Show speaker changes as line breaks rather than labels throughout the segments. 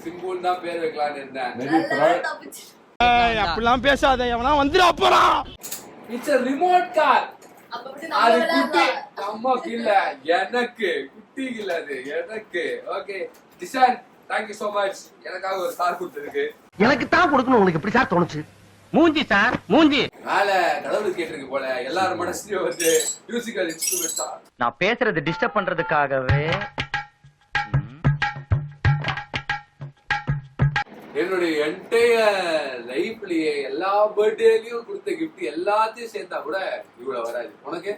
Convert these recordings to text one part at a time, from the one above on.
Symbol தான் பேர் வைக்கலாம்னு இருந்தேன்.
அப்படிலாம் பேசாத, எவனா வந்துடா போறான்.
It's a remote car. அது குட்டி நமக்கு இல்ல, எனக்கு குட்டி இல்ல, அது எனக்கு. Okay Dishan, thank you so much எனக்காக ஒரு கார் கொடுத்ததுக்கு.
எனக்கு தான் கொடுக்கணும், உங்களுக்கு எப்படி சார் தோணுச்சு? மூஞ்சி சார் மூஞ்சி.
மேல கடவுள் கேட்டிருக்கு போல, எல்லாரும் மனசுலயும் வந்து மியூசிக்கல் இன்ஸ்ட்ருமெண்ட்ஸா.
நான் பேசுறது டிஸ்டர்ப் பண்றதுக்காகவே
என்னுடைய என்டையர் லைஃப்லயே எல்லா பர்த்டேலயும் கொடுத்த கிஃப்ட் எல்லாத்தையும் சேர்த்தா கூட இவ்வளவு வராது. உனக்கு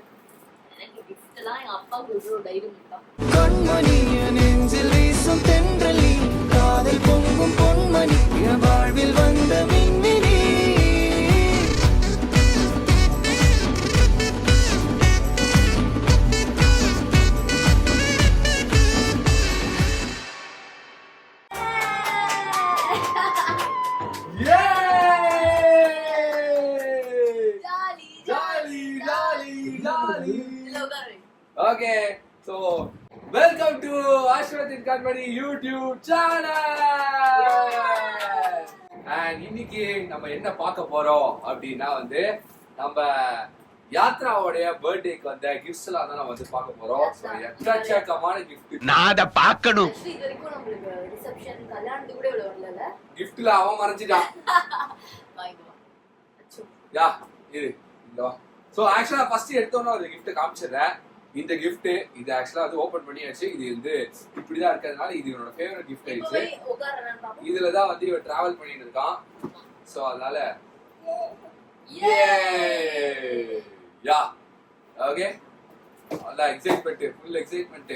வாழ்வில் வந்த மின்மினி
Okay, so welcome to Ashwath Kanmani YouTube channel. And இன்னைக்கு நம்ம என்ன பார்க்க போறோம் அப்படின்னா வந்து நம்ம யாத்ராவோட பர்த்டேக்கு வந்த கிஃப்ட்ஸ் எல்லாம் தான் நம்ம வந்து பார்க்க போறோம். எக்கச்சக்கமான கிஃப்ட்
நான் அத பார்க்கணும்.
இது வரைக்கும் நமக்கு ரிசெப்ஷன் கல்யாணத்துக்கு கூட இவ்வளவு வரல.
கிஃப்ட்ல அவன் மறைஞ்சிட்டான். யா இது இந்த சோ ஆக்சுவலா ஃபர்ஸ்ட் எடுத்தோம்னா ஒரு கிஃப்ட் காமிச்சிடுறேன். இந்த கிஃப்ட் இது ஆக்சுவலா வந்து ஓபன் பண்ணியாச்சு. இது வந்து இப்படிதான் இருக்கிறதுனால இது என்னோட ஃபேவரட் கிஃப்ட் ஆயிடுச்சு. இதுல தான் வந்து இவன் டிராவல் பண்ணிட்டு இருக்கான். சோ அதனால யா ஓகே நல்லா எக்ஸைட்மென்ட், ஃபுல் எக்ஸைட்மென்ட்.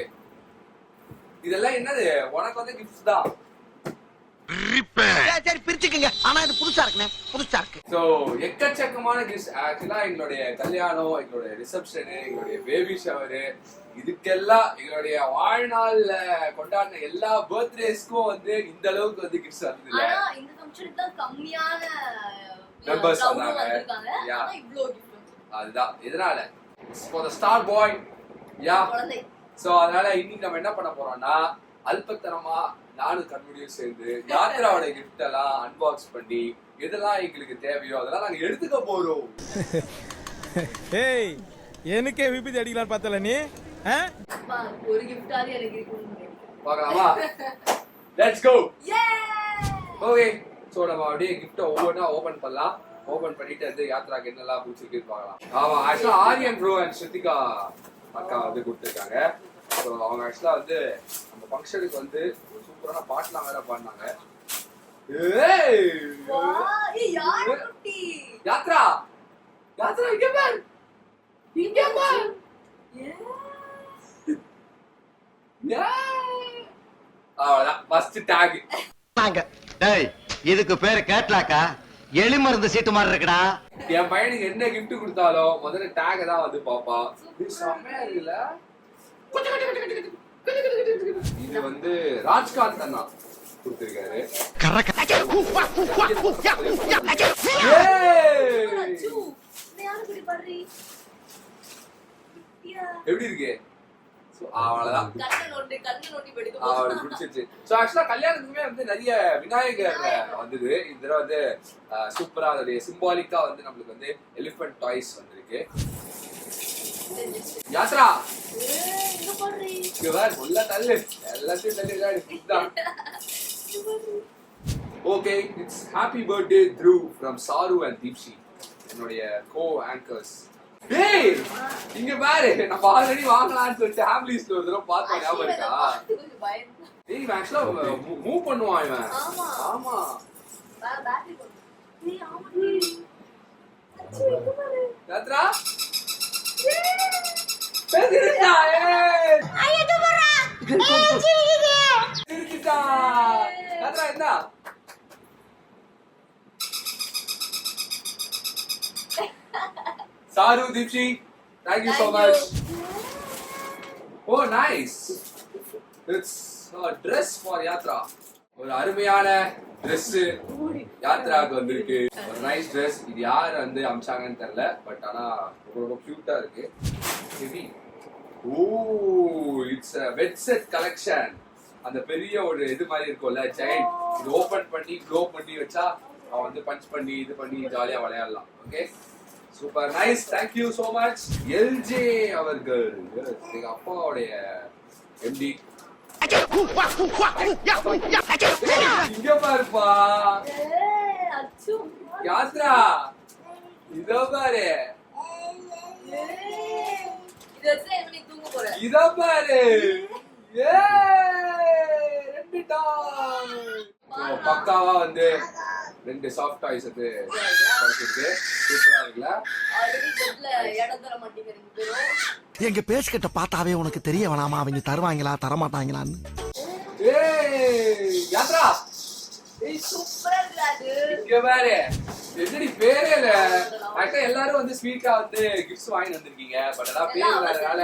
இதெல்லாம் என்னது, உனக்கு வந்து கிஃப்ட்ஸ் தான்.
சரி பிரிச்சுக்கங்க, ஆனா இது புதுசா இருக்குனே, புதுசா இருக்கு.
சோ எக்கச்சக்கமான கிஃப்ட்ஸ். ஆக்சுவலா எங்களுடைய கல்யாணம், எங்களுடைய ரிசப்ஷன், எங்களுடைய பேபி ஷவர், இதுக்கெல்லாம் எங்களுடைய வாழ்நாள்ல கொண்டாடின எல்லா பர்த்டேஸ்க்கும் வந்து இந்த அளவுக்கு வந்து கிஃப்ட்ஸ் வந்தது இல்ல.
ஆனா இந்த ஃபங்க்ஷனுக்கு தான் கம்மியான
மெம்பர்ஸ் வந்தாங்க. ஆனா இவ்ளோ கிஃப்ட். அதுதான் இதனால for the star boy yeah. So அதனால இன்னைக்கு நம்ம என்ன பண்ண போறோம்னா அல்பத்தனமா நானும் கண்மூடியும் சேர்ந்து யாத்ராவோட கிஃப்ட் எல்லாம் அன்பாக்ஸ் பண்ணி எதெல்லாம் எங்களுக்கு தேவையோ அதெல்லாம் நாங்க எடுத்துக்க போறோம்.
ஏய் எனக்கே விபத்து அடிக்கலாம் பார்த்தல நீ.
ஒரு கிஃப்டாவே எனக்கு இருக்கு.
பார்க்கலாமா? Let's go. ஓகே சோ நம்ம அப்படியே கிஃப்ட் ஒவ்வொன்றா ஓபன் பண்ணலாம். ஓபன் பண்ணிட்டு வந்து யாத்ராக்கு என்னெல்லாம் பிடிச்சிருக்குன்னு பார்க்கலாம். ஆமா ஆக்சுவலா ஆரியன் ப்ரோ அண்ட் ஸ்ருதிகா அக்கா வந்து கொடுத்துருக்காங்க. ஸோ அவங்க ஆக்சுவலா வந்து நம்ம ஃபங்க்ஷனுக்கு வந்து ஒரு சூப்பரான பாட்டுலாம் வேற பாடினாங்க. யாத்ரா யாத்ரா இங்க பார், இங்க பார். அவ்வளவுதான் ஃபர்ஸ்ட் டாக்.
டேய் இதுக்கு பேரு கேட்லாக்கா, எலி மருந்து சீட்டு மாதிரி இருக்குடா.
என் பையனுக்கு என்ன கிஃப்ட் கொடுத்தாலும் முதல்ல டாக் தான் வந்து பாப்பா. இது செம்மையா இருக்குல்ல. இது வந்து ராஜ்காந்த் அண்ணா கொடுத்திருக்காரு. எப்படி இருக்கு? அவ்வளவுதான் அவளுக்கு பிடிச்சிருச்சு. சோ ஆக்சுவலா கல்யாணத்துக்குமே வந்து நிறைய விநாயகர் வந்தது. இந்த தடவை வந்து சூப்பரா அதோடைய சிம்பாலிக்கா வந்து நம்மளுக்கு வந்து எலிஃபென்ட் டாய்ஸ் வந்திருக்கு. யாத்ரா உள்ள தள்ளு, எல்லாத்தையும் தள்ளு. Okay it's happy birthday through from Charu and Deepshi, என்னுடைய கோ ஆங்கர்ஸ். ஏய் இங்க பாரு, நான் ஆல்ரெடி வாங்கலாம்னு சொல்லிட்டு ஆம்பிளி ஸ்டோர் தர பார்த்தேன், ஞாபகம் இருக்கா? ஏய் ஆக்சுவலா மூவ் பண்ணுவான் இவன். ஆமா பேட்டரி போடு. நீ ஆமா யாத்ரா பேசிட்டா. ஏய் ஐயோ போறா. ஏய் சிரிக்குது. சிரிச்சிட்டா. யாத்ரா என்ன? Saru, Deepshi, thank you so much. Oh, nice. It's a dress for Yatra. ஒரு அருமையான Dress யாத்ராக்கு வந்திருக்கு. ஒரு நைஸ் Dress. இது யார் வந்து அம்சாங்கன்னு தெரியல, பட் ஆனா ரொம்ப கியூட்டா இருக்கு. Heavy. Oh, it's a bed set collection. அந்த பெரிய ஒரு இது மாதிரி இருக்கும்ல ஜெயண்ட், இது ஓபன் பண்ணி க்ளோ பண்ணி வச்சா அவன் வந்து பஞ்ச் பண்ணி இது பண்ணி ஜாலியா விளையாடலாம். Okay super nice, thank you so much LJ அவர்கள். எங்க அப்பாவுடைய எம்டி. இங்க பாருப்பா யாத்ரா, இதோ பாரு இதோ பாரு, ரெண்டு பக்காவா வந்து 2 சாஃப்ட் டாய்ஸ் வந்து படிச்சிருக்கு. சூப்பரா இருக்குல்ல?
எங்க பேசிக்கிட்ட பார்த்தாவே உனக்கு தெரிய வேணாமா அவங்க தருவாங்களா தரமாட்டாங்களான்னு?
யாத்ரா இங்க பாரு, என்னடி பேரே இல்ல. ஆக்சுவலா எல்லாரும் வந்து ஸ்வீட்டா வந்து கிஃப்ட்ஸ் வாங்கி வந்திருக்கீங்க. பட் எல்லாம் பேர் இல்லாதனால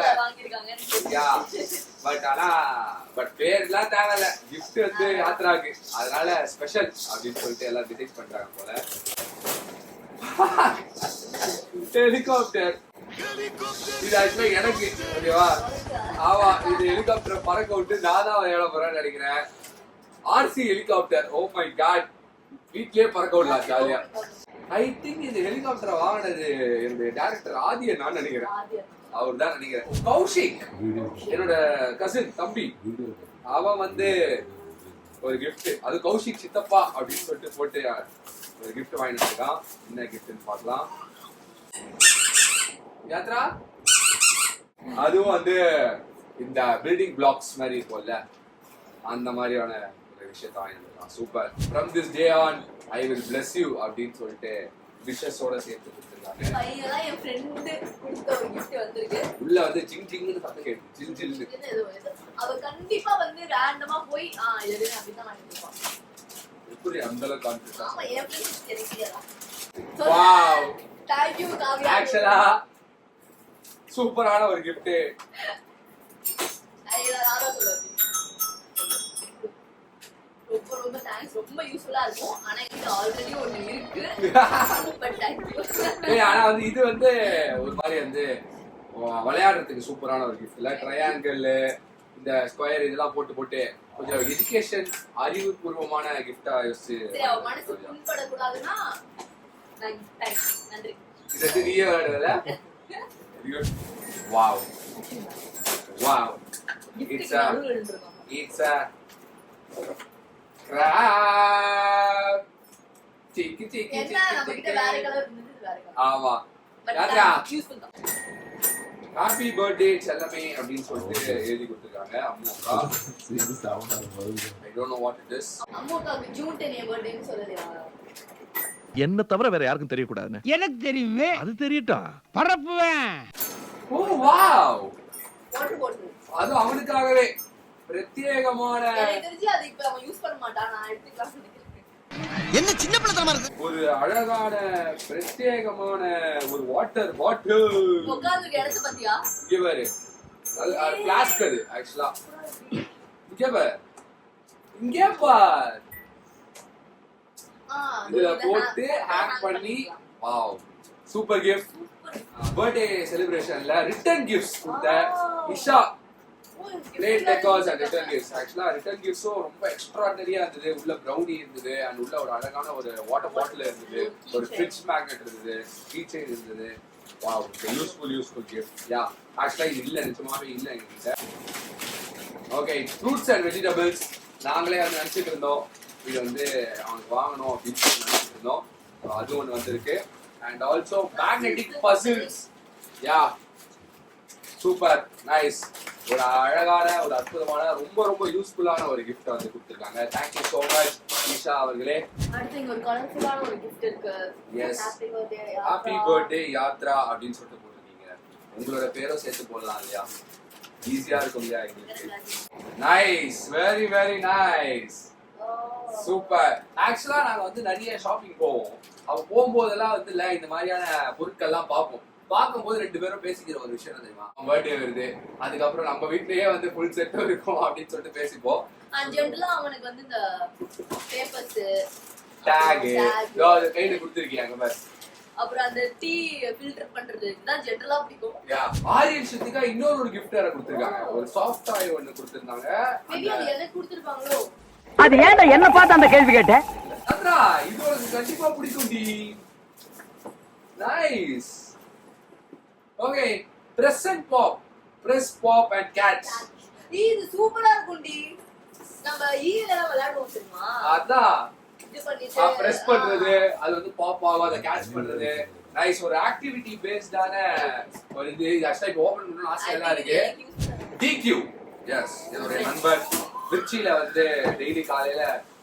பட் பேர் எல்லாம் தேவையில்ல. கிஃப்ட் வந்து யாத்ராக்கு, அதனால ஸ்பெஷல் அப்படின்னு சொல்லிட்டு எல்லாம் டிசைட் பண்றாங்க போல. ஹெலிகாப்டர் இது ஆக்சுவலா எனக்கு ஓகேவா? ஆமா, இது ஹெலிகாப்டர் பறக்க விட்டு நான் தான் விளையாட போறேன்னு நினைக்கிறேன். RC helicopter, oh my God, வீட்லயே பறக்க விடலாம் ஜாலியா. ஐ திங்க் இந்த ஹெலிகாப்டரை வாங்கினது என்னுடைய டைரக்டர் ஆதியை நான் நினைக்கிறேன். அவர் தான் நினைக்கிறேன். கௌஷிக் என்னோட கசின் தம்பி, அவன் வந்து ஒரு கிஃப்ட், அது கௌஷிக் சித்தப்பா அப்படின்னு சொல்லிட்டு போட்டு ஒரு கிஃப்ட் வாங்கிட்டு இருக்கான். என்ன கிஃப்ட்னு பார்க்கலாம். யாத்ரா அதுவும் வந்து இந்த பில்டிங் பிளாக்ஸ் மாதிரி இருக்கும்ல, அந்த மாதிரியான ஒரு விஷயத்தை வாங்கிட்டு. Super. From this day on I will bless you அப்படின்னு சொல்லிட்டு விஷஸோட சேர்த்து கொடுத்துருக்காங்க. உள்ள வந்து ஜிங் ஜிங்னு சத்தம் கேட்டு ஜில் ஜில்னு.
அவ கண்டிப்பா வந்து ரேண்டமா போய் எதுன்னு அப்படிதான் வாங்கிட்டு இருப்பான்.
எப்படி அந்த அளவுக்கு கான்ஃபிடன்ஸ்?
ஆமா, என் ஃப்ரெண்ட்ஸ் தெரியாது.
Wow,
thank you Kavya.
ஆக்சுவலா சூப்பரான ஒரு gift.
ரொம்ப தேங்க்ஸ், ரொம்ப யூஸ்ஃபுல்லா இருக்கும். ஆனா இது ஆல்ரெடி ஒன்னு இருக்கு. But thank you.
ஆனா வந்து இது வந்து ஒரு மாதிரி வந்து விளையாடுறதுக்கு சூப்பரான ஒரு gift இல்ல. ட்ரையாங்கிள், இந்த ஸ்கொயர் இதெல்லாம் போட்டு போட்டு கொஞ்சம் எஜுகேஷன் அறிவுபூர்வமான கிஃப்டா யோசிச்சு
மனசு புண்படக்கூடாதுன்னா தேங்க்ஸ், நன்றி.
இது நீயே விளையாடுவல. Wow. Wow. It's a crab. Chiki chiki
என்ன நம்ம கிட்ட வேற கலர் இருந்தது, வேற கலர்.
ஆமா. யாத்ரா ஹாப்பி பர்த்டே செல்லமே அப்படின்னு சொல்லிட்டு எழுதி கொடுத்திருக்காங்க அம்மாக்கா. I don't know what it is.
அம்மாக்காக்கு ஜூன் 10 பர்த்டேன்னு சொல்லலையா?
என்ன தவிர வேற யாருக்கும் தெரியக்கூடாதுன்னு
எனக்கு தெரியுமே,
அது தெரியட்டும்.
பரப்புவேன்.
ஓ வாவ்,
வாட்டர் பாட்டில்.
அது அவனுக்காகவே பிரத்யேகமான.
எனக்கு தெரிஞ்சு அது இப்ப அவன் யூஸ் பண்ண மாட்டான், நான் எடுத்துக்கலாம் நினைக்கிறேன்.
என்ன சின்ன பிள்ளைத்தனமா இருக்கு.
ஒரு அழகான பிரத்யேகமான ஒரு வாட்டர் பாட்டில்.
உட்கார்ந்து இடத்து பாத்தியா?
இங்க பாரு, அது ஃபிளாஸ்க். அது ஆக்சுவலா இங்க பாரு, இங்க பாரு, இதுல போட்டு ஹேக் பண்ணி. Wow, super gift. பர்த்டே செலிப்ரேஷன்ல ரிட்டர்ன் கிஃப்ட்ஸ் கொடுத்த Isha great decors and return gifts. Actually return கிஃப்ட்ஸும் ரொம்ப எக்ஸ்ட்ராடனரியா இருந்தது. உள்ள ப்ரௌனி இருந்தது அண்ட் உள்ள ஒரு அழகான ஒரு வாட்டர் பாட்டில் இருந்தது, ஒரு ஃப்ரிட்ஜ் மேக்னெட் இருந்தது, கீ செயின் இருந்தது. Wow, useful gift. Yeah, actually இது இல்ல, நிஜமாவே இல்ல எங்ககிட்ட. ஓகே, ஃப்ரூட்ஸ் அண்ட் வெஜிடபிள்ஸ் நாங்களே வந்து நினைச்சிட்டு இருந்தோம் இது வந்து அவனுக்கு வாங்கணும் அப்படின்னு சொல்லி நினைச்சிட்டு இருந்தோம். அது ஒன்று வந்திருக்கு. And also magnetic puzzles. Yeah, super nice. ஒரு அழகான ஒரு அற்புதமான ரொம்ப ரொம்ப யூஸ்ஃபுல்லான ஒரு கிஃப்ட் வந்து கொடுத்துருக்காங்க. தேங்க்யூ ஸோ மச் ஈஷா அவர்களே.
அடுத்து இங்க ஒரு கலர்ஃபுல்லான ஒரு கிஃப்ட் இருக்கு.
Yes,
happy birthday
happy birthday Yatra அப்படின்னு சொல்லிட்டு போட்டிருக்கீங்க. உங்களோட பேரும் சேர்த்து போடலாம் இல்லையா? ஈஸியா இருக்கும் இல்லையா எங்களுக்கு? Nice, very very nice, super. ஆக்சுவலா நாங்க வந்து நிறைய ஷாப்பிங் போவோம். அவ போகும்போதெல்லாம் வந்து இல்ல இந்த மாதிரியான பொருட்கள்லாம் பார்ப்போம். பார்க்கும்போது 2 பேரும் பேசிக்கிற ஒரு விஷயம் தெரியுமா, பர்த்டே வருது, அதுக்கப்புறம் நம்ம வீட்லயே வந்து ஃபுல் செட் இருக்கும் அப்படின்னு சொல்லிட்டு பேசிப்போம்.
ஜென்ரலா அவனுக்கு வந்து இந்த பேப்பர்ஸ்
டேக் கையில கொடுத்துருக்கீங்க பாரு.
அப்புறம் அந்த டீ ஃபில்டர் பண்றது இதுதான் ஜெனரலா பிடிக்கும்.
ஆரியன் ஸ்ருதிகா இன்னொரு ஒரு gift வேற கொடுத்திருக்காங்க. ஒரு சாஃப்ட் டாய் ஒன்னு கொடுத்திருந்தாங்க.
மேபி அது எனக்கு கொடுத்திருப்பாங்களோ.
அது ஏன்டா என்ன பார்த்து அந்த கேள்வி கேட்ட?
அத்ரா இது உனக்கு கண்டிப்பா பிடிக்கும் டி. Nice. Okay, present pop, press pop and catch.
இது சூப்பரா இருக்கும் டி. நம்ம ஈல விளையாடுவோம் தெரியுமா?
அதான்
இது பண்ணிட்டு
பிரஸ் பண்றது, அது வந்து பாப் ஆகும், அதை கேட்ச் பண்றது. நைஸ். ஒரு ஆக்டிவிட்டி பேஸ்டான ஒரு இது ஆக்சுவலா இப்போ ஓபன் பண்ணனும் ஆசையா இருக்கு. DQ. எஸ், என்னோட நண்பர் மிர்ச்சியில வந்து டெய்லி காலையில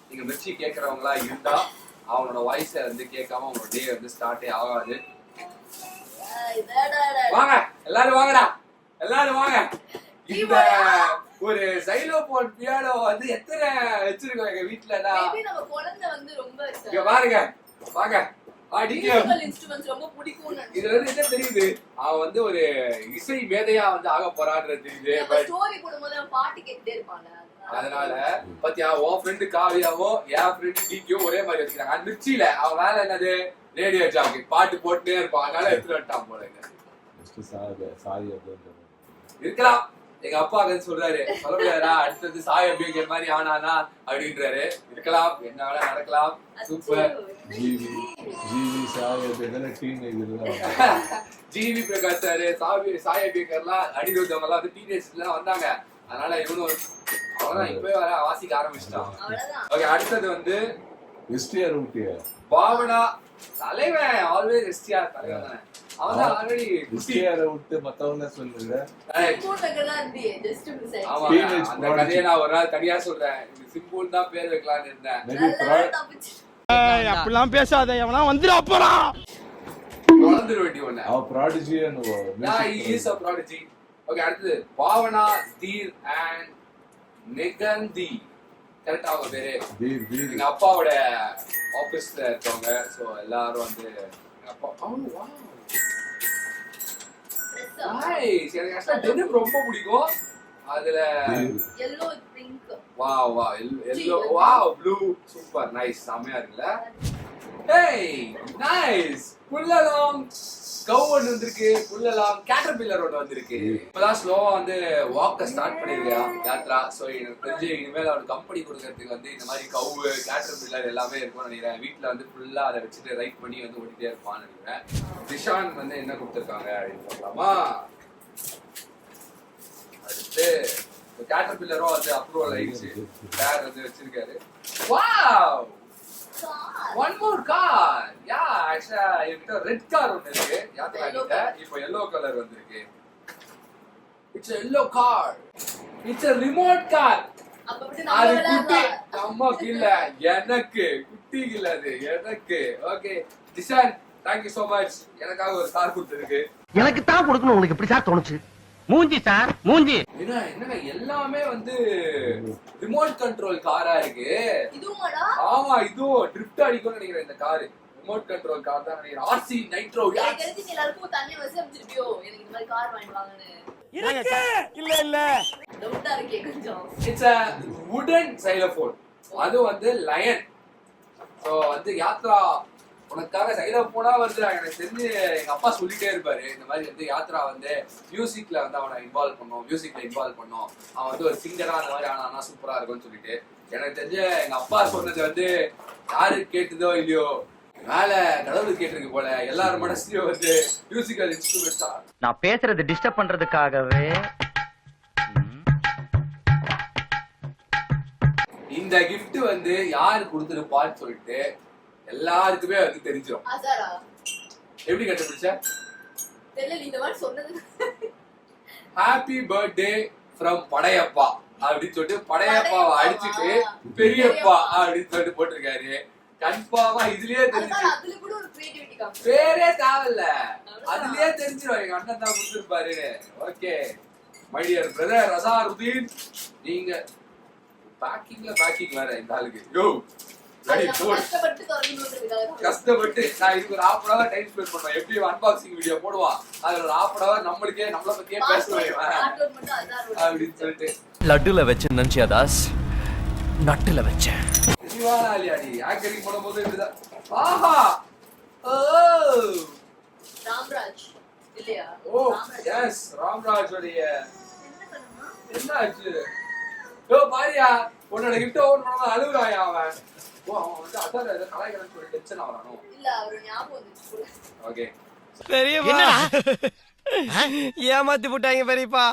நீங்க மிர்ச்சி கேட்கறவங்களா இருந்தா அவனோட வாய்ஸை வந்து கேட்காம உங்களோட டே வந்து ஸ்டார்ட்டே ஆகாது. வாங்க எல்லாரும் வாங்கடா, எல்லாரும் வாங்க. இந்த ஒரு சைலோபோன் பியானோ வந்து எத்தனை வச்சிருக்கோம் எங்க வீட்டுலனா?
மேபி நம்ம குழந்தை வந்து ரொம்ப
இங்க பாருங்க, வாங்க.
மியூசிக்கல் இன்ஸ்ட்ருமெண்ட்ஸ் ரொம்ப பிடிக்கும்னு
இது வந்து என்ன தெரியுது, அவன் வந்து ஒரு இசை மேதையா வந்து ஆக போறான்றது தெரியுது.
ஸ்டோரி போடும்போது அவன் பாட்டு கேட்டுட்டே இருப்பாங்க.
அதனால பாத்தியா, உன் ஃப்ரெண்டு காவியாவோ என் ஃப்ரெண்டு டிக்கியோ ஒரே மாதிரி வச்சுக்கிறாங்க. அந்த மிர்ச்சியில அவன் வேலை என்னது, ரேடியோ ஜாக்கி பாட்டு போட்டுட்டே இருப்பான். அதனால எடுத்துட்டு வந்துட்டான் போல. இருக்கலாம், எங்க அப்பா சொல்றாரு, சொல்ல முடியாதா அடுத்தது சாய் அப்படிங்கிற மாதிரி ஆனானா அப்படின்றாரு. இருக்கலாம், என்ன வேணா நடக்கலாம். சூப்பர். ஜிவி பிரகாஷ் சார், சாய் அபியங்கர்லாம் அடிக்கிறவங்க எல்லாம் வந்து டீனேஜ்ல வந்தாங்க. அதனால இவனும் அவதான் இப்பவே வர வாசிக்க ஆரம்பிச்சிட்டான். ஓகே, அடுத்தது வந்து பாவனா தலைவன். ஆல்வேஸ் எஸ்டிஆர் தலைவன் தானே. அவதான் ஆல்ரெடி
எஸ்டிஆர் விட்டு மத்தவங்க சொல்லுங்க.
அந்த கதையை நான் ஒரு நாள் தனியா சொல்றேன். சிம்பிள் தான் பேர் வைக்கலாம்னு இருந்தேன்.
அப்படிலாம் பேசாத, எவனா வந்துடா போறான்.
வளர்ந்துட வேண்டிய ஒண்ணு.
அவ ப்ராடிஜி
ப்ராடிஜி. ஓகே, அடுத்தது பாவனா, தீர் அண்ட் நிகந்தி. கரெக்டா அவங்க பேரு? எங்க அப்பாவோட ஆபீஸ்ல இருக்கவங்க. சோ எல்லாரும் வந்து எங்க அப்பா. எனக்கு ஆக்சுவலா டெனிம் ரொம்ப பிடிக்கும். அதுல
yellow pink
blue super nice, செமையா இருக்குல்ல. ஏய் நைஸ். புல்லலாம் கவ் ஒன்று வந்திருக்கு, புல்லலாம் கேட்டர்பில்லர் ஒன்று வந்திருக்கு. இப்பதான் ஸ்லோவா வந்து வாக்க ஸ்டார்ட் பண்ணிருக்கா யாத்ரா. ஸோ எனக்கு தெரிஞ்சு இனிமேல் அவனுக்கு கம்பெனி கொடுக்கறதுக்கு வந்து இந்த மாதிரி கவு கேட்டர்பில்லர் எல்லாமே இருக்கும்னு நினைக்கிறேன். வீட்டில் வந்து ஃபுல்லா அதை வச்சுட்டு ரைட் பண்ணி வந்து ஓடிட்டே இருப்பான்னு நினைக்கிறேன். திஷான் வந்து என்ன கொடுத்துருக்காங்க அப்படின்னு சொல்லலாமா? அடுத்து கேட்டர்பில்லரும் வந்து அப்ரூவல் ஆயிடுச்சு. பேர் வந்து வச்சிருக்காரு. Wow, one more car. Yeah, actually என்கிட்ட ரெட் கார் ஒன்னு இருக்கு. யாத்ரா கிட்ட இப்போ yellow கலர் வந்திருக்கு. It's a yellow car. It's a remote car.
அப்ப விட்டு
அது
நம்ம
குட்டி அம்மாக்கு இல்ல, எனக்கு குட்டி இல்ல, அது எனக்கு. Okay Dishan, thank you so much. எனக்காக ஒரு கார் கொடுத்திருக்கு.
எனக்கு தான் கொடுக்கணும். உங்களுக்கு எப்படி சார் தோணுச்சு? மூஞ்சி சார், மூஞ்சி.
என்னங்க எல்லாமே வந்து ரிமோட் கண்ட்ரோல் காரா இருக்கு.
இதுமாடா?
ஆமா, இதுவும் ட்ரிஃப்ட் அடிக்கும்னு நினைக்கிறேன். இந்த கார் ரிமோட் கண்ட்ரோல் கார் தான் நினைக்கிறேன். RC nitro.
எனக்கு தெரிஞ்சு எல்லாருக்கும் தண்ணி வசமிச்சிருப்பியோ எனக்கு இந்த மாதிரி கார் வாங்கி வாங்கன்னு.
இல்ல
டவுட்டா இருக்கே கொஞ்சம்.
It's a wooden xylophone. அது வந்து லயன். சோ வந்து யாத்ரா உனக்காக சைலோபோனா வந்து எனக்கு தெரிஞ்சு எங்க அப்பா சொல்லிட்டே இருப்பாரு. இந்த மாதிரி வந்து யாத்ரா வந்து மியூசிக்ல வந்து அவனை இன்வால்வ் பண்ணோம், மியூசிக்ல இன்வால்வ் பண்ணோம், அவன் வந்து ஒரு சிங்கரா அந்த மாதிரி ஆனா சூப்பரா இருக்கும்னு சொல்லிட்டு. எனக்கு தெரிஞ்ச எங்க அப்பா சொன்னது வந்து யாரு கேட்டதோ இல்லையோ, மேல கடவுளுக்கு கேட்டிருக்கு போல. எல்லாரும் மனசுலயும் வந்து மியூசிக்கல் இன்ஸ்ட்ருமெண்ட்ஸ் தான்.
நான் பேசுறது டிஸ்டர்ப் பண்றதுக்காகவே.
இந்த gift வந்து யாரு கொடுத்திருப்பான்னு சொல்லிட்டு எல்லாருக்குமே வந்து தெரிஞ்சிடும்.
ஆசாரா
எப்படி கண்டுபிடிச்ச?
தெரியல, இந்த மாதிரி சொன்னது.
ஹாப்பி பர்த்டே ஃப்ரம் படையப்பா அப்படின்னு சொல்லிட்டு படையப்பாவை அடிச்சுட்டு பெரியப்பா அப்படின்னு சொல்லிட்டு போட்டிருக்காரு. கன்ஃபார்மா இதுலயே தெரிஞ்சு,
அதுல கூட ஒரு கிரியேட்டிவிட்டி காமிச்சு.
பேரே தேவையில்ல, அதுலயே தெரிஞ்சிடும் எங்க அண்ணன் தான் கொடுத்திருப்பாரு. Okay my dear brother Azharuddin, நீங்க பேக்கிங் வேற இந்த ஆளுக்கு. யோ கஷ்டப்பட்டு நான் இதுக்கு ஒரு 1/2 hour டைம் ஸ்பெண்ட் பண்ணுவேன். எப்படி அன்பாக்சிங் வீடியோ போடுவான், அதுல ஒரு 1/2 hour நம்மள பத்தியே பேசுவேன் அப்படின்னு சொல்லிட்டு.
லட்டுல வச்ச நினைச்சியா தாஸ், நட்டுல வச்சேன்.
தெளிவான ஆளியாடி ஆங்கரிங் பண்ணும்போது இப்படிதான். ஆஹா ஓ
ராம்ராஜ் இல்லையா?
ஓ
ராம்ராஜ்.
எஸ் ராம்ராஜோடைய
என்ன பண்ணுமா?
என்ன ஆச்சு? ஓ பாரியா உன்னோட கிஃப்ட் ஓபன் பண்ணாம அழுகுறாயா அவன். ஓ அவன் வந்து அதான் ஏதோ கலாய்க்கிறேன்னு சொல்லி டென்ஷன் ஆவறானோ.
இல்ல அவரு ஞாபகம் வந்துச்சு போல.
ஓகே
பெரியப்பா ஏமாத்தி போட்டாங்க பெரியப்பா.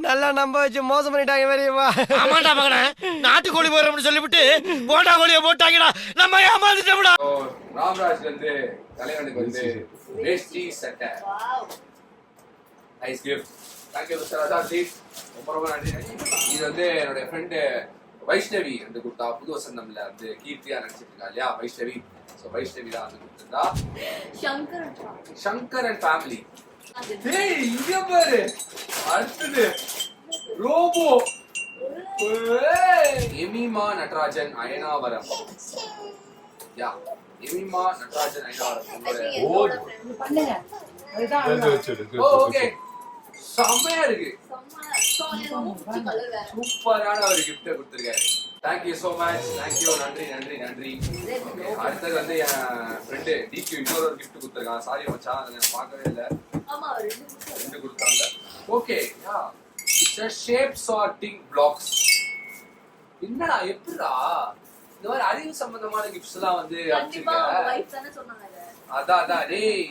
நல்லா நம்ப வச்சு மோசம் பண்ணிட்டாங்க பெரியப்பா. ஆமாடா மகனே, நாட்டுக்கோழி போறோம்னு சொல்லிவிட்டு போட்டா கோழியை போட்டாங்கடா. நம்ம ஏமாத்திட்டோம்டா.
ஸோ ராம்ராஜ் வந்து தலைவனுக்கு வந்து வேஷ்டி சட்டை
wow.
Nice gift. Thank you mister Asanthi, ரொம்ப ரொம்ப நன்றி. இது வந்து என்னுடைய ஃப்ரெண்டு வைஷ்ணவி வந்து கொடுத்தா. புது வசந்தம்ல வந்து கீர்த்தியா நடிச்சிட்டு இருக்கா இல்லையா வைஷ்ணவி. ஸோ வைஷ்ணவி தான் வந்து கொடுத்துருந்தா. Shankar and family. டேய் இங்க பாரு, அடுத்தது ரோபோ. எமிமா நடராஜன் அயனாவரம். யா எமிமா நடராஜன் அயனாவரம். உங்களோட ஓ ஓகே செம்மையா இருக்கு. சூப்பரான ஒரு கிஃப்ட் கொடுத்துருக்காரு. Thank you so much. தேங்க்யூ. நன்றி நன்றி நன்றி. அடுத்தது வந்து என் ஃப்ரெண்டு டிக்யூ இன்னொரு ஒரு கிஃப்ட் கொடுத்துருக்கான். சாரி மச்சான், அதை நான் பார்க்கவே இல்லை.
ஆமா
ரெண்டு கொடுத்தாங்க. Okay yeah it's shape sorting blocks. என்னடா எப்படிடா இந்த மாதிரி அறிவு சம்பந்தமான கிஃப்ட்ஸ் எல்லாம் வந்து
கண்டிப்பா
அடிச்சிருக்க.
வைஃப் தான சொன்னாங்க.
அதான் டேய்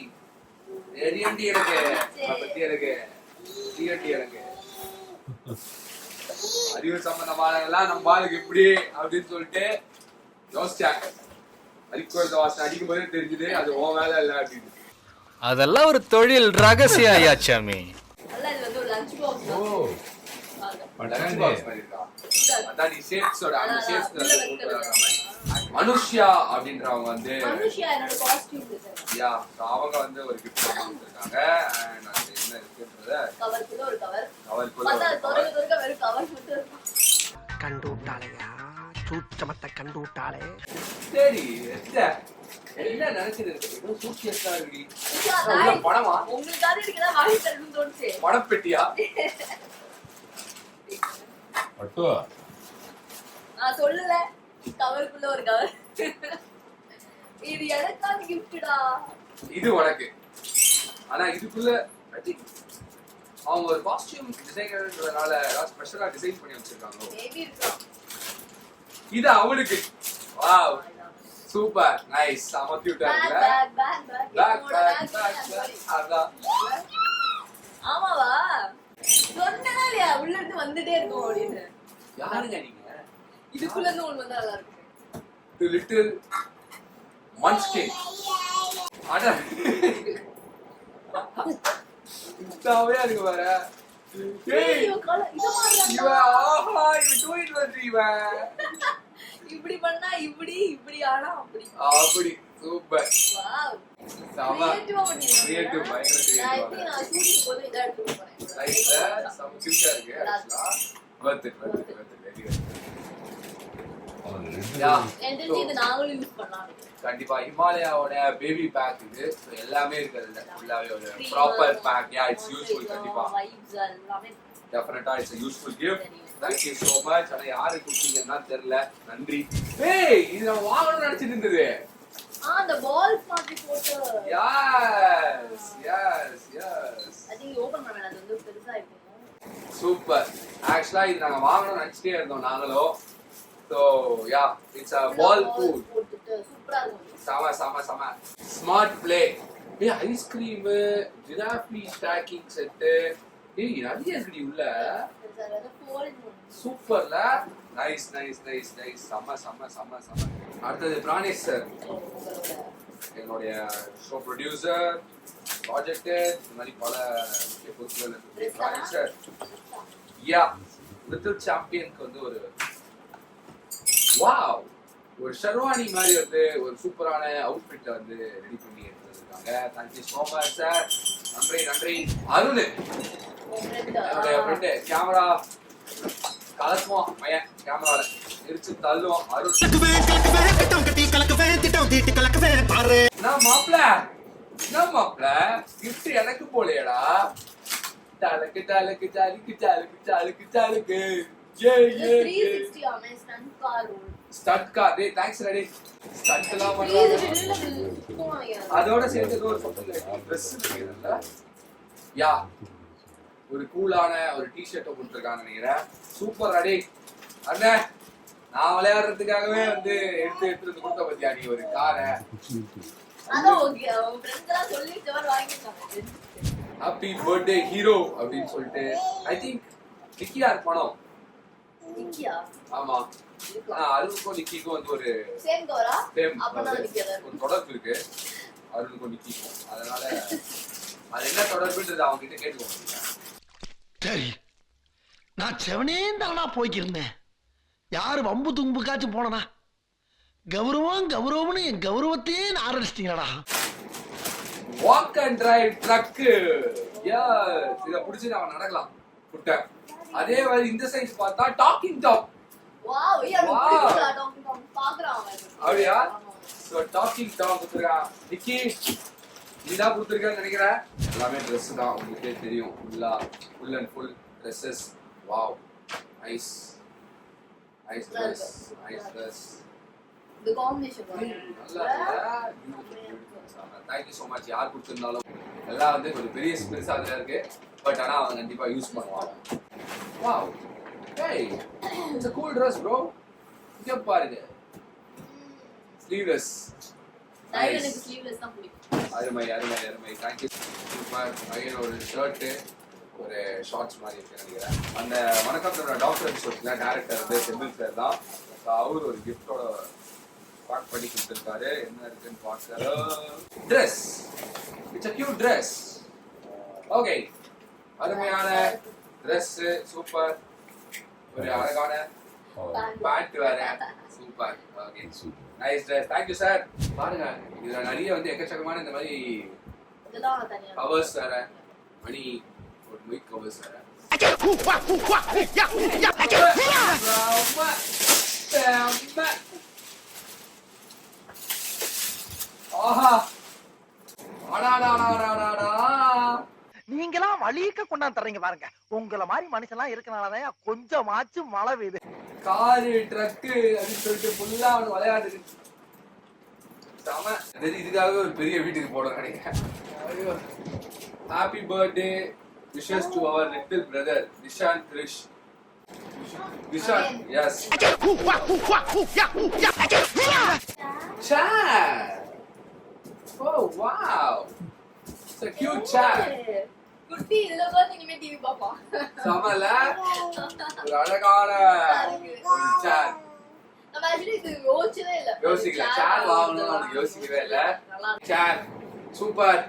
ஏரியண்டி எனக்கு பத்தி எனக்கு டிஎன்டி எனக்கு அறிவு சம்பந்தமானதெல்லாம் நம்ம ஆளுக்கு எப்படி அப்படின்னு சொல்லிட்டு யோசிச்சாங்க. அரிக்கோத வாசனை அடிக்கும் போதே தெரிஞ்சுது அது உன் வேலை இல்லை அப்படின்னு.
அதெல்லாம் ஒரு தொழில் ரகசியம் ஐயாச்சாமி.
அல்ல இது வந்து ஒரு லஞ்ச் பாக்ஸ்.
ஓ லஞ்ச் பாக்ஸ் மாதிரி இருக்கா? அதான் நீ ஷேப்ஸோட அந்த ஷேப்ஸ் போட்டுறாங்க மாதிரி. மனுஷ்யா அப்படின்றவங்க வந்து
மனுஷியா என்னோட காஸ்டியூம் டிசைன்.
யா அவங்க வந்து ஒரு கிஃப்ட் கொடுத்துருக்காங்க. அண்ட் அது என்ன இருக்குன்றத
கவர்க்குள்ள ஒரு கவர்.
கவர்க்குள்ள
பார்த்தா தொரக வெறும் கவர் மட்டும் இருக்கும்.
கண்டு விட்டாளையா, சூச்சமத்தை கண்டு விட்டாளே.
சரி என்ன நினைச்சது ஏதோ சூட்கேஸா இருக்கு.
நான்
பணமா
உங்களுக்காக இருக்கதா வாங்கி தரணும்னு தோணுச்சு.
பணப்பெட்டியா?
நான் சொல்லல கவருக்குள்ள ஒரு கவர். இது எனக்கான கிஃப்ட்டா.
இது உனக்கு. ஆனா இதுக்குள்ள I think அவங்க ஒரு காஸ்டியூம் டிசைனர்ன்றதுனால ஏதாவது ஸ்பெஷலா டிசைன் பண்ணி வச்சிருக்காங்க.
மேபி இருக்கலாம்.
இது அவளுக்கு. Wow super nice. செம கியூட்டா இருக்குல. பேக் அதான்.
ஆமாவா சொன்னனா இல்லையா உள்ள இருந்து வந்துட்டே இருக்கும் அப்படின்னு.
யாருங்க நீங்க?
இதுக்குள்ள இருந்து ஒண்ணு வந்தா நல்லா இருக்கும்.
The little munchkin. அட இதாவே இருக்கு பாரு. ஏய்
இவ இத மாதிரி
இவ ஆஹா இவ டூயிட் வந்து இவ
இப்படி பண்ணா இப்படி ஆனா அப்படி
சூப்பர்.
வாவ்
சாமா
கிரியேட்டிவா பண்ணிருக்கீங்க.
கிரியேட்டிவ் பயங்கர கிரியேட்டிவ்.
நான் ஷூட்டிங் போது இத எடுத்து போறேன்.
ரைட்ல சம் கியூட்டா இருக்கு actually. Worth it very good. Yeah
என்கிட்ட இது நாங்களும் யூஸ் பண்ணலாம்.
கண்டிப்பா ஹிமாலயாவோட பேபி பேக் இது. So எல்லாமே இருக்குதுல ஃபுல்லாவே ஒரு proper bag. Yeah it's useful. கண்டிப்பா
வைப்ஸ் எல்லாமே
definitely it's a useful gift. Thank you so much. அட யாரு கொடுத்தீங்கன்னா தெரியல. நன்றி. ஏய் இது நான் வாங்கணும்னு நினைச்சிட்டு இருந்தது.
அந்த பால் மாதிரி போட்டு.
எஸ்
I think ஓபன் பண்ண வேண்டாம். அது வந்து பெருசா இருக்கும்.
சூப்பர். ஆக்சுவலா இது நாங்க வாங்கணும்னு நினைச்சிட்டே இருந்தோம் நாங்களும். So yeah, it's a ball food.
போட்டுட்டு சூப்பரா இருக்கும்.
சம ஸ்மார்ட் ப்ளே. ஏய் ஐஸ்கிரீம் ஜிராஃபி ஸ்டாக்கிங் செட். ஏய் நிறைய இருக்குடி உள்ள. சூப்பர்ல. நைஸ் சம. அடுத்தது பிராணேஷ் சார், என்னுடைய ஷோ ப்ரொடியூசர், ப்ராஜெக்ட் இந்த மாதிரி பல முக்கிய பொறுப்புகள் இருக்கு. பிராணேஷ் சார் யா லிட்டில் சாம்பியனுக்கு வந்து ஒரு வாவ் ஒரு ஷெர்வானி மாதிரி வந்து ஒரு சூப்பரான அவுட்ஃபிட் வந்து ரெடி பண்ணி எடுத்துருக்காங்க. Thank you so much sir. நன்றி. அருண் என்னுடைய ஃப்ரெண்டு கேமரா கலக்குவான் பையன். கேமரால எரிச்சு தள்ளுவான் அருண். என்ன மாப்பிள கிஃப்ட் எனக்கு போலையடா. தலக்கு தலக்கு தலுக்கு தலுக்கு தலுக்கு தலுக்கு.
360 ஆமே ஸ்டன் கார்.
Stud car. டேய் தேங்க்ஸ் ரெடி. ஸ்டட் எல்லாம்
ப்ளீஸ்
பண்றாங்க.
விடுல போவாங்க.
அதோட சேர்த்து ஏதோ ஒரு சொத்துல Dress இருக்குல்ல. யா. ஒரு கூலான ஒரு டி-ஷர்ட் போட்டுருக்காங்க நினைக்கிறேன். Super ready. அண்ணே நான் விளையாடுறதுக்காகவே வந்து எடுத்து கொடுத்த பத்தியா நீ ஒரு காரை.
அதான் ஓகே. அவங்க ஃப்ரெண்ட்ஸ் எல்லாம் சொல்லி கவர் வாங்கிட்டாங்க.
ஹாப்பி பர்த்டே ஹீரோ அப்படின்னு சொல்லிட்டு ஐ திங்க் நிக்கியார் பணம்.
நிக்கியா?
ஆமா. அருணுக்கும் நிக்கிக்கும் வந்து ஒரு
சேம் கவரா?
சேம்
அப்பதான் நிக்கியா.
ஒரு தொடர்பு இருக்கு அருணுக்கும் நிக்கிக்கும். அதனால அது என்ன தொடர்புன்றது அவங்க கிட்ட கேட்டுக்கோங்க.
சரி நான் செவனே தானா போய்க்கிருந்தேன். யாரு வம்பு தும்புக்காச்சும் போனனா கௌரவம் கௌரவம்னு என் கௌரவத்தையே ஆரம்பிச்சிட்டீங்களா.
Walk and drive truck. இத புடிச்சு நாம நடக்கலாம் புட்ட. அதே மாதிரி இந்த சைஸ் பார்த்தா talking top.
Wow yeah talking பாக்குறான் அவன்.
அப்படியா? சோ டாக்கிங் டாப் குடுறா. நிக்கி நீதான் கொடுத்துருக்கேன்னு நினைக்கிறேன். எல்லாமே ட்ரெஸ் தான் உங்களுக்கே தெரியும். Full and full dresses. Wow nice nice dress nice dress.
The combination
நல்லா தேங்க்யூ ஸோ மச். யார் கொடுத்துருந்தாலும் எல்லாம் வந்து கொஞ்சம் பெரிய பெருசாக அதில் இருக்கு. பட் ஆனால் அவங்க கண்டிப்பாக யூஸ் பண்ணுவாங்க. Wow hey it's a cool dress bro. இங்க பாருங்க ஸ்லீவ்லெஸ்.
எனக்கு ஸ்லீவ்லெஸ் தான் பிடிக்கும்.
அருமை அருமை அருமை. தேங்க்யூ. சூப்பர். அகைன் ஒரு ஷர்ட்டு ஒரு ஷார்ட்ஸ் மாதிரி இருக்கு நினைக்கிறேன். அந்த வணக்கத்தோட டாக்டர் எபிசோட்ல டேரக்டர் வந்து செந்தில் சார் தான். அவர் ஒரு கிஃப்டோட பேக் பண்ணி கொடுத்துருக்காரு. என்ன இருக்குன்னு பார்க்கலாம். Dress. It's a cute dress. Okay அருமையான ட்ரெஸ். சூப்பர். ஒரு அழகான பேண்ட் வேற. Super. Okay nice dress. Thank you sir. பாருங்க இதுல நிறைய வந்து எக்கச்சக்கமான இந்த மாதிரி
இதெல்லாம் தனியா
கவர்ஸ் வேற. மணி ஒரு மைக் கவர்ஸ் வேற. ஆஹா அடாடாடாடாடா.
நீங்களாம் வலிக்க கொண்டாந்து தர்றீங்க பாருங்க. உங்களை மாதிரி மனுஷன்லாம் இருக்கனாலதான் கொஞ்சமாச்சும் மழை பெய்யுது.
காரு ட்ரக்கு அப்படின்னு சொல்லிட்டு ஃபுல்லா அவன் விளையாடுது. செம. இதுக்காக ஒரு பெரிய வீட்டுக்கு போட நினைக்கிறேன். Happy birthday wishes to our little brother Nishan Krish. Nishan S. Chat. Oh wow. It's a cute chat.
குட்டி இதுல உட்கார்ந்து இனிமே டிவி பாப்பான்.
சமல ஒரு அழகான ஒரு chat.
நம்ம actually இது யோசிச்சதே இல்ல.
யோசிக்கல. chat வாங்கணும்னு அவனுக்கு யோசிக்கவே இல்ல. chat super.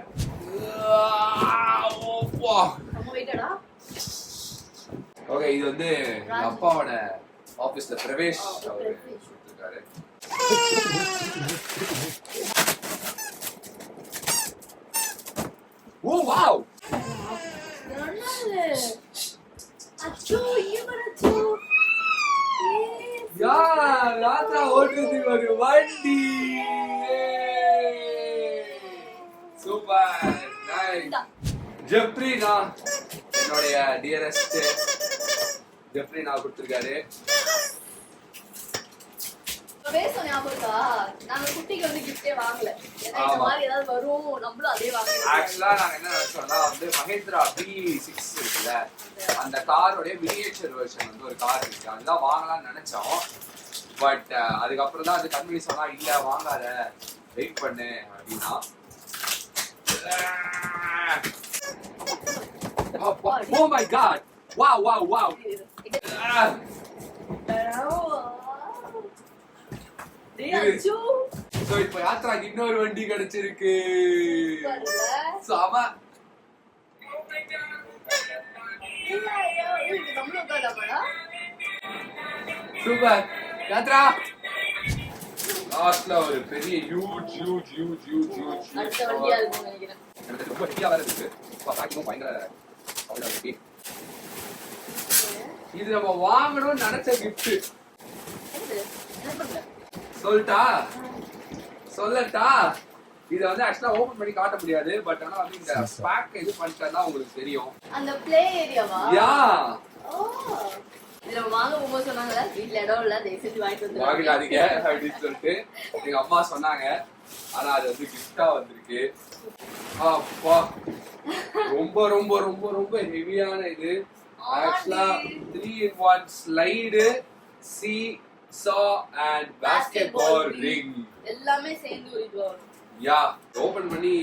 ஓப்பா.
நம்ம வெயிட்டடா.
ஓகே இது வந்து எங்க அப்பாவோட ஆபீஸ்ல பிரவேஷ் அவரு கொடுத்திருக்காரு. ஓ வாவ்.
அச்சோ ஈவரச்சோ.
யா ராத்ரா ஓட்டுறதுக்கு ஒரு வண்டி. Super nice. ஜெப்ரினா என்னுடைய டியரஸ்ட் ஜெப்ரினா கொடுத்திருக்காரு.
பேச ஞாபகம் இருக்கா? நாங்க குட்டிக்கு வந்து கிஃப்டே வாங்கல. ஏன்னா இந்த மாதிரி ஏதாவது வரும் நம்மளும் அதே வாங்கலாம்.
ஆக்சுவலா நாங்க என்ன நினைச்சோம்னா வந்து மஹேந்திரா B6 இருக்குல்ல அந்த காரோட மினியேச்சர் வெர்ஷன் வந்து ஒரு கார் இருக்கு. அதுதான் வாங்கலாம்னு நினைச்சோம். பட் அதுக்கப்புறம் தான் அது கம்பெனி சொன்னா இல்ல வாங்காத வெயிட் பண்ணு அப்படின்னா. Oh my god. Wow wow wow. So இப்போ யாத்ராக்கு இன்னொரு வண்டி கிடைச்சிருக்கு. சம. சூப்பர் யாத்ரா. லாஸ்ட்ல ஒரு பெரிய ஹியூஜ்
அடுத்த வண்டியா இருக்கும்னு நினைக்கிறேன்.
எனக்கு ரொம்ப ஹெவியா வேற இருக்கு. பாக்கியும் பயங்கர அவ்வளவு இருக்கு. இது நம்ம வாங்கணும்னு நினைச்ச கிஃப்ட். சொல்லட்டா இத வந்து ஆக்சுவலா ஓபன் பண்ணி காட்ட முடியாது. பட் ஆனா வந்து இந்த பேக் இது பண்ணிட்டா உங்களுக்கு தெரியும்.
அந்த ப்ளே ஏரியாவா?
யா.
இதுல வாங்க போகும்போது சொன்னாங்கல்ல வீட்டுல இடம் இல்ல தயவு செஞ்சு வாங்கிட்டு வந்து
வாங்கிடாதீங்க அப்படின்னு சொல்லிட்டு எங்க அம்மா சொன்னாங்க. ஆனா அது வந்து கிஃப்டா வந்திருக்கு. அப்பா ரொம்ப ரொம்ப ரொம்ப ரொம்ப ஹெவியான இது. Actually 3-in-1 slide, seesaw and basketball ring
எல்லாமே சேர்ந்து ஒரு இதுவா வரும்.
யா ஓபன் பண்ணி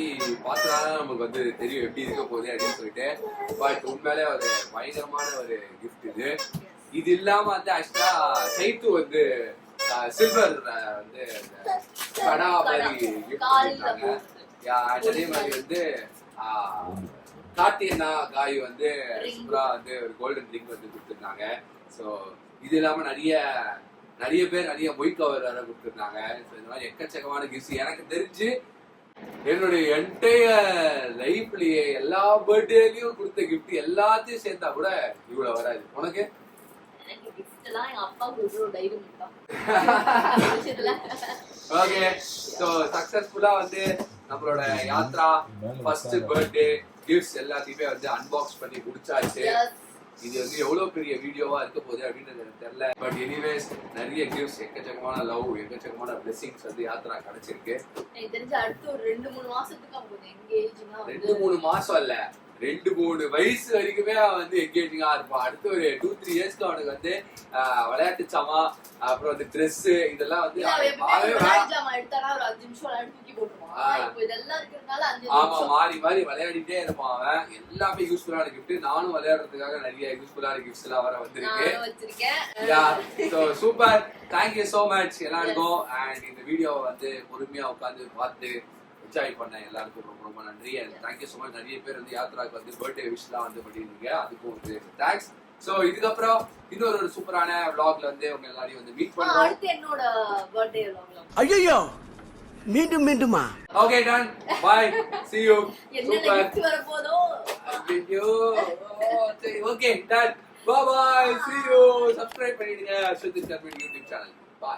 பார்த்தாதான் நமக்கு வந்து தெரியும் எப்படி இருக்க போகுது அப்படின்னு சொல்லிட்டு. பட் உண்மையிலே ஒரு பயங்கரமான ஒரு கிஃப்ட் இது. இது இல்லாம வந்து ஆக்சுவலா சைத்து வந்து சில்வர் வந்து கடா மாதிரி கிஃப்ட் பண்ணிருக்காங்க. யா அதே மாதிரி வந்து கார்த்தியனா காய் வந்து சூப்பரா வந்து ஒரு கோல்டன் ரிங் வந்து கொடுத்துருந்தாங்க. ஸோ இது இல்லாம நிறைய பேர் நிறைய பொய் கவர் வேற கொடுத்துருந்தாங்க. இந்த மாதிரி எக்கச்சக்கமான கிஃப்ட்ஸ் எனக்கு தெரிஞ்சு என்னுடைய என்டையர் லைஃப்லயே எல்லா பர்த்டேலயும் கொடுத்த கிஃப்ட் எல்லாத்தையும் சேர்த்தா கூட இவ்வளவு வராது. உனக்கு
எனக்கு gift எல்லாம் எங்க அப்பா கொடுக்குற தைரியம் தான்.
ஓகே சோ சக்சஸ்ஃபுல்லா வந்து நம்மளோட யாத்ரா ஃபர்ஸ்ட் பர்த்டே கிஃப்ட்ஸ் எல்லாத்தையுமே வந்து அன்பாக்ஸ் பண்ணி முடிச்சாச்சு. இது வந்து எவ்வளவு பெரிய வீடியோவா இருக்க போகுது அப்படின்னு எனக்கு தெரியல. பட் எனிவேஸ் நிறைய கிஃப்ட்ஸ், எக்கச்சக்கமான லவ், எக்கச்சக்கமான பிளெஸிங்ஸ் வந்து யாத்ரா கிடைச்சிருக்கு.
எனக்கு தெரிஞ்ச அடுத்து ஒரு 2-3 மாசத்துக்கு அவங்க எங்கேஜிங்கா
2-3 மாசம் இல்ல 2-3 வயசு வரைக்குமே அவன் வந்து எங்கேஜிங்கா இருப்பான். அடுத்து ஒரு 2-3 இயர்ஸ்க்கு அவனுக்கு வந்து விளையாட்டு சாமா, அப்புறம் வந்து ட்ரெஸ் இதெல்லாம் வந்து
எடுத்தானா ஒரு 5 நிமிஷம் விளையாட்டு தூக்கி போட்டுருவான். இப்போ இதெல்லாம் இருக்கிறதுனால 5
ஆமா
நிமிஷம்
மாறி மாறி விளையாடிட்டே இருப்பான் அவன். எல்லாமே யூஸ்ஃபுல்லான கிஃப்ட். நானும் விளையாடுறதுக்காக நிறைய யூஸ்ஃபுல்லான கிஃப்ட்ஸ் எல்லாம் வர வந்திருக்கு.
நான் வச்சிருக்கேன்.
Yeah so super. Thank you so much எல்லாருக்கும். அண்ட் இந்த வீடியோவை வந்து பொறுமையா உட்கார்ந்து பார்த்து என்ஜாய் பண்ண எல்லாருக்கும் ரொம்ப ரொம்ப நன்றி. And thank you so much. நிறைய பேர் வந்து யாத்ராக்கு வந்து பர்த்டே விஷலாம் வந்து பண்ணிருந்தீங்க, அதுக்கும் வந்து தேங்க்ஸ். ஸோ இதுக்கப்புறம் இன்னொரு ஒரு சூப்பரான vlogல வந்து உங்க எல்லாரையும் வந்து மீட் பண்ணுவோம்.
அடுத்து என்னோட பர்த்டே vlogல.
ஐயோ மீண்டும் மீண்டுமா?
Okay done bye see you.
என்ன gift வர போதோ.
ஐயோ சரி okay done bye bye see you. Subscribe பண்ணிடுங்க ஸ்ருதி யூடியூப் சேனல். பை.